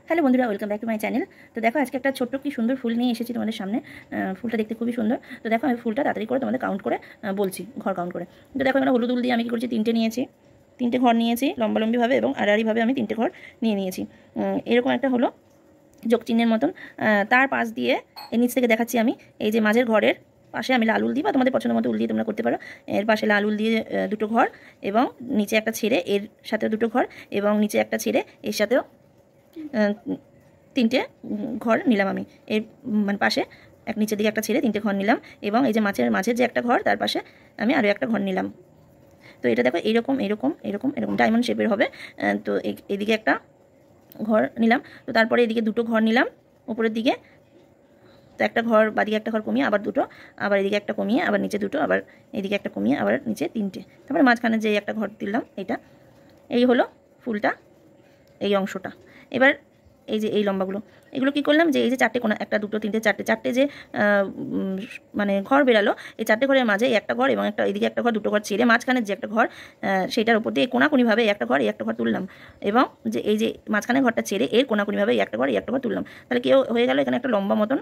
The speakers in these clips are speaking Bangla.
হ্যালো বন্ধুরা, welcome back to my channel. তো দেখো, আজকে একটা ছোট্ট কি সুন্দর ফুল নিয়ে এসেছি তোমাদের সামনে। ফুলটা দেখতে খুবই সুন্দর। তো দেখো, আমি ফুলটা তাড়াতাড়ি করে তোমাদের কাউন্ট করে বলছি, ঘর কাউন্ট করে। তো দেখো, এখানে হলুদ উল দিয়ে আমি কী করছি, তিনটে নিয়েছি, তিনটে ঘর নিয়েছি লম্বালম্বিভাবে এবং আড়াআড়িভাবে আমি তিনটে ঘর নিয়ে নিয়েছি। এরকম একটা হলো যোগ চিহ্নের মতন। তার পাশ দিয়ে এর নিচ থেকে দেখাচ্ছি আমি, এই যে মাঝের ঘরের পাশে আমি লাল উল দিই, বা তোমাদের পছন্দ মতো উল দিয়ে তোমরা করতে পারো। এর পাশে লাল উল দিয়ে দুটো ঘর, এবং নিচে একটা ছেড়ে এর সাথেও দুটো ঘর, এবং নিচে একটা ছেড়ে এর সাথেও তিনটে ঘর নিলাম আমি। এর মানে পাশে এক নিচের দিকে একটা ছেড়ে তিনটে ঘর নিলাম, এবং এই যে মাঝের যে একটা ঘর তার পাশে আমি আরও একটা ঘর নিলাম। তো এটা দেখো, এরকম এরকম এরকম এরকম ডায়মন্ড শেপের হবে। তো এদিকে একটা ঘর নিলাম, তো তারপরে এদিকে দুটো ঘর নিলাম উপরের দিকে। তো একটা ঘর বাদিকে একটা ঘর কমিয়ে আবার দুটো, আবার এদিকে একটা কমিয়ে আবার নিচে দুটো, আবার এদিকে একটা কমিয়ে আবার নিচে তিনটে, তারপরে মাঝখানে যে একটা ঘর দিলাম। এটা এই হলো ফুলটা, এই অংশটা। এবার এই যে এই লম্বাগুলো, এগুলো কি করলাম, যে এই যে চারটে কোণা, একটা দুটো তিনটে চারটে, চারটে যে মানে ঘর বেরালো, এই চারটে ঘরের মাঝে এই একটা ঘর এবং একটা এদিকে একটা ঘর, দুটো ঘর ছেড়ে মাঝখানের যে একটা ঘর, সেইটার উপর দিয়ে কোণাকুনিভাবে এই একটা ঘর এই একটা ঘর তুললাম, এবং যে এই যে মাঝখানে ঘরটা ছেড়ে এর কোণাকুনিভাবে এই একটা ঘর এই একটা ঘর তুললাম। তাহলে কেউ হয়ে গেল এখানে একটা লম্বা মতন,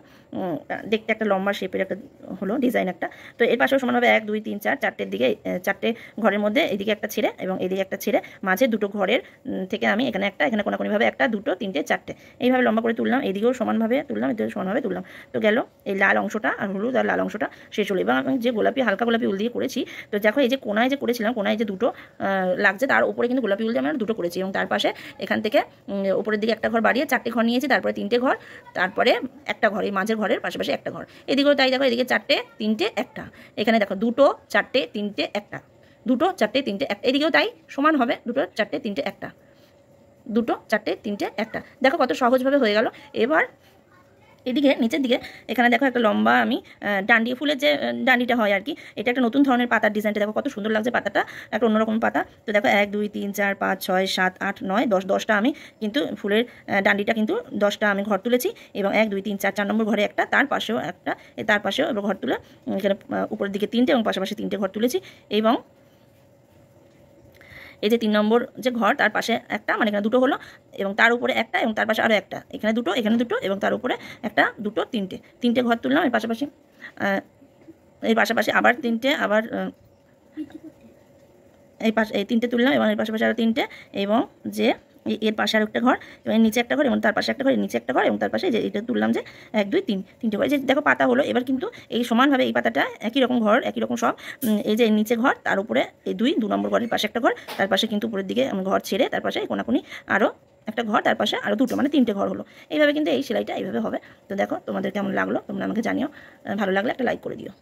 দেখতে একটা লম্বা শেপের একটা হলো ডিজাইন একটা। তো এর পাশেও সমানভাবে 1 2 3 4 চারটের দিকে, চারটে ঘরের মধ্যে এদিকে একটা ছেড়ে এবং এদিকে একটা ছেড়ে মাঝে দুটো ঘরের থেকে আমি এখানে একটা, এখানে কোণাকুনিভাবে একটা, দুটো তিনটে চারটে, এইভাবে লম্বা করে তুললাম। এদিকেও সমানভাবে তুললাম, এদিকেও সমানভাবে তুললাম। তো গেল এই লাল অংশটা, আর হলুদ আর লাল অংশটা শেষ হলো। এবং আমি যে গোলাপি, হালকা গোলাপি উল দিয়ে করেছি, তো দেখো এই যে কোনায় যে করেছিলাম, কোনায় যে দুটো লাগছে তার উপরে কিন্তু গোলাপি উল দিয়ে আমি দুটো করেছি, এবং তার পাশে এখান থেকে উপরের দিকে একটা ঘর বাড়িয়ে চারটে ঘর নিয়েছি, তারপরে তিনটে ঘর, তারপরে একটা ঘর, এই মাঝের ঘরের পাশাপাশি একটা ঘর। এদিকেও তাই, দেখো এদিকে চারটে তিনটে একটা, এখানে দেখো দুটো চারটে তিনটে একটা, দুটো চারটে তিনটে একটা, এদিকেও তাই সমান হবে, দুটো চারটে তিনটে একটা, দুটো চারটে তিনটে একটা। দেখো কত সহজভাবে হয়ে গেল। এবার এদিকে নিচের দিকে এখানে দেখো একটা লম্বা আমি ডান্ডি, ফুলের যে ডান্ডিটা হয় আর কি, এটা একটা নতুন ধরনের পাতার ডিজাইনটা দেখো কত সুন্দর লাগছে, পাতাটা একটা অন্যরকম পাতা। তো দেখো 1 2 3 4 5 6 7 8 9 10, 10টা আমি কিন্তু ফুলের ডান্ডিটা কিন্তু 10টা আমি ঘর তুলেছি, এবং 1 2 3 4 4 নম্বর ঘরে একটা, তার পাশেও একটা, তার পাশেও এবার ঘর তুলে এখানে উপরের দিকে তিনটে এবং পাশাপাশি তিনটে ঘর তুলেছি। এবং এই যে 3 নম্বর যে ঘর তার পাশে একটা, মানে এখানে দুটো হলো, এবং তার উপরে একটা, এবং তার পাশে আরও একটা, এখানে দুটো এখানে দুটো, এবং তার উপরে একটা, দুটো তিনটে, তিনটে ঘর তুললাম এর পাশাপাশি। এর পাশাপাশি আবার তিনটে, আবার এই তিনটে তুললাম, এবং এর পাশাপাশি আরও তিনটে, এবং যে এর পাশে আর একটা ঘর, এবং এর নিচে একটা ঘর, এবং তার পাশে একটা ঘর, এর নিচে একটা ঘর, এবং তার পাশে যে এটা তুললাম যে 1 2 3 তিনটে ঘর। যে দেখো পাতা হলো। এবার কিন্তু এই সমানভাবে এই পাতাটা একই রকম ঘর, একই রকম সব, এই যে নিচে ঘর, তার উপরে এই 2 নম্বর ঘরের পাশে একটা ঘর, তার পাশে কিন্তু উপরের দিকে ঘর ছেড়ে তার পাশে কোনাকুনি আরও একটা ঘর, তার পাশে আরও দুটো, মানে তিনটে ঘর হলো। এইভাবে কিন্তু এই সেলাইটা এইভাবে হবে। তো দেখো তোমাদের কেমন লাগলো তোমরা আমাকে জানিও, ভালো লাগলে একটা লাইক করে দিও।